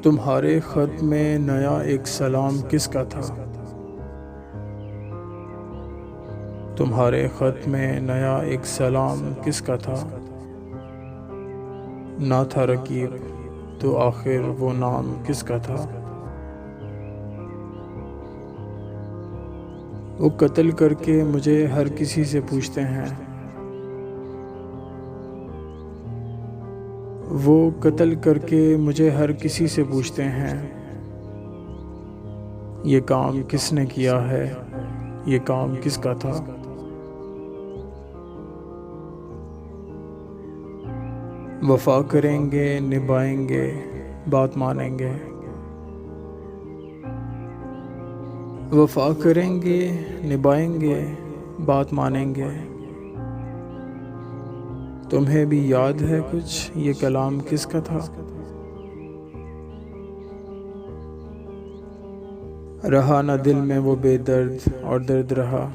تمہارے خط میں نیا ایک سلام کس کا تھا؟ تمہارے خط میں نیا ایک سلام کس کا تھا؟ نہ تھا رقیب تو آخر وہ نام کس کا تھا؟ وہ قتل کر کے مجھے ہر کسی سے پوچھتے ہیں، وہ قتل کر کے مجھے ہر کسی سے پوچھتے ہیں، یہ کام کس نے کیا ہے، یہ کام کس کا تھا؟ وفا کریں گے، نبھائیں گے، بات مانیں گے، وفا کریں گے، نبھائیں گے، بات مانیں گے۔ تمہیں بھی یاد ہے کچھ یہ کلام کس کا تھا؟ رہا نہ دل میں وہ بے درد اور درد رہا،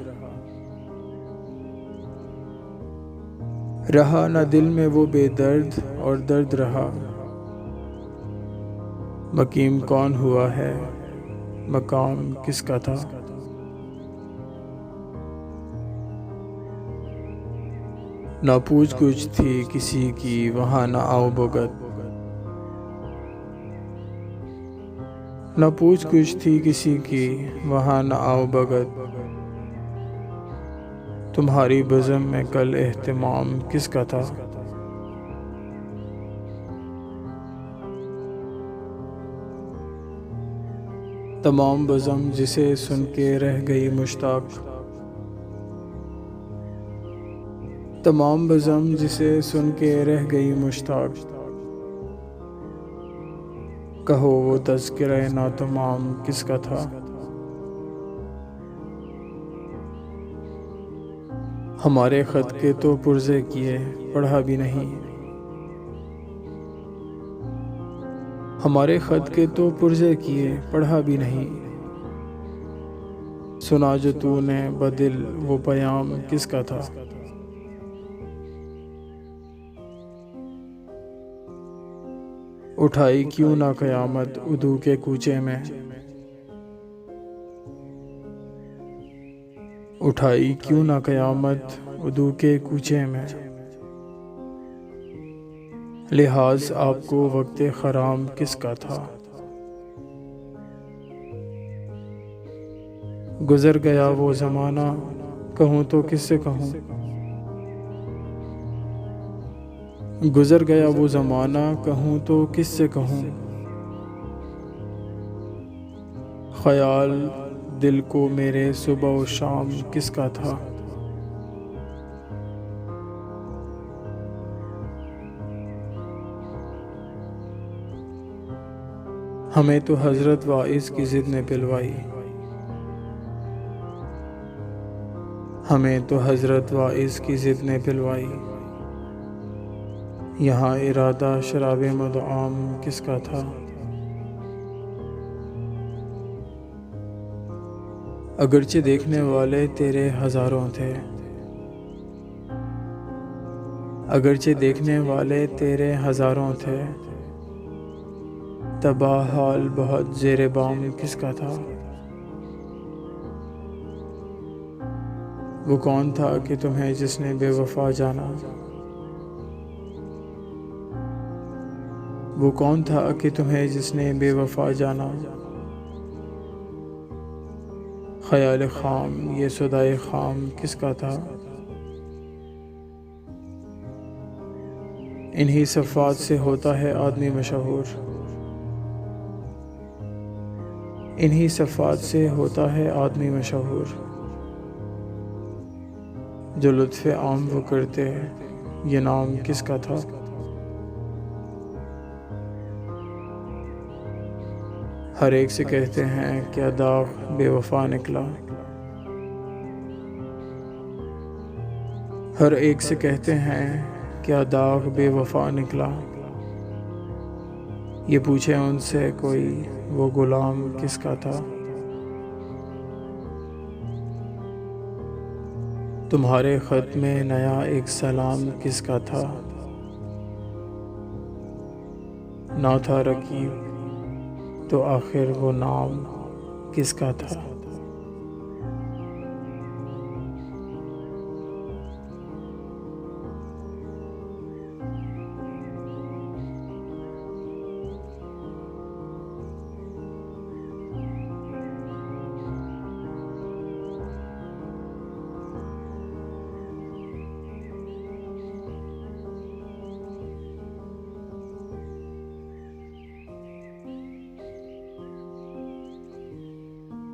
رہا نہ دل میں وہ بے درد اور درد رہا۔ مقیم کون ہوا ہے، مقام کس کا تھا؟ نہ پوچھ گچھ تھی کسی کی وہاں نہ آؤ بھگت، نہ پوچھ گچھ تھی کسی کی وہاں نہ آؤ بھگت۔ تمہاری بزم میں کل اہتمام کس کا تھا؟ تمام بزم جسے سن کے رہ گئی مشتاق، تمام بزم جسے سن کے رہ گئی مشتاق۔ کہو وہ تذکرہ ناتمام کس کا تھا؟ ہمارے خط کے تو پرزے کیے پڑھا بھی نہیں، ہمارے خط کے تو پرزے کیے پڑھا بھی نہیں۔ سنا جو تو نے بدل وہ پیام کس کا تھا؟ اٹھائی کیوں نہ قیامت ادو کے کوچے میں، اٹھائی کیوں نہ قیامت ادو کے کوچے میں۔ لحاظ آپ کو وقت خرام کس کا تھا؟ گزر گیا وہ زمانہ کہوں تو کس سے کہوں، گزر گیا وہ زمانہ کہوں تو کس سے کہوں۔ خیال دل کو میرے صبح و شام کس کا تھا؟ ہمیں تو حضرت واعظ کی ضد نے پلوائی، ہمیں تو حضرت واعظ کی ضد نے پلوائی۔ یہاں ارادہ شراب مدعام کس کا تھا؟ اگرچہ دیکھنے والے تیرے ہزاروں تھے، اگرچہ دیکھنے والے تیرے ہزاروں تھے، تباہ حال بہت زیر بام کس کا تھا؟ وہ کون تھا کہ تمہیں جس نے بے وفا جانا، وہ کون تھا کہ تمہیں جس نے بے وفا جانا۔ خیال خام یہ صدائے خام کس کا تھا؟ انہی صفات سے ہوتا ہے آدمی مشہور، انہی صفات سے ہوتا ہے آدمی مشہور۔ جو لطف عام وہ کرتے یہ نام کس کا تھا؟ ہر ایک سے کہتے ہیں کیا داغ بے وفا نکلا، ہر ایک سے کہتے ہیں کیا داغ بے وفا نکلا۔ یہ پوچھے ان سے کوئی وہ غلام کس کا تھا؟ تمہارے خط میں نیا ایک سلام کس کا تھا؟ نہ تھا رقیب تو آخر وہ نام کس کا تھا؟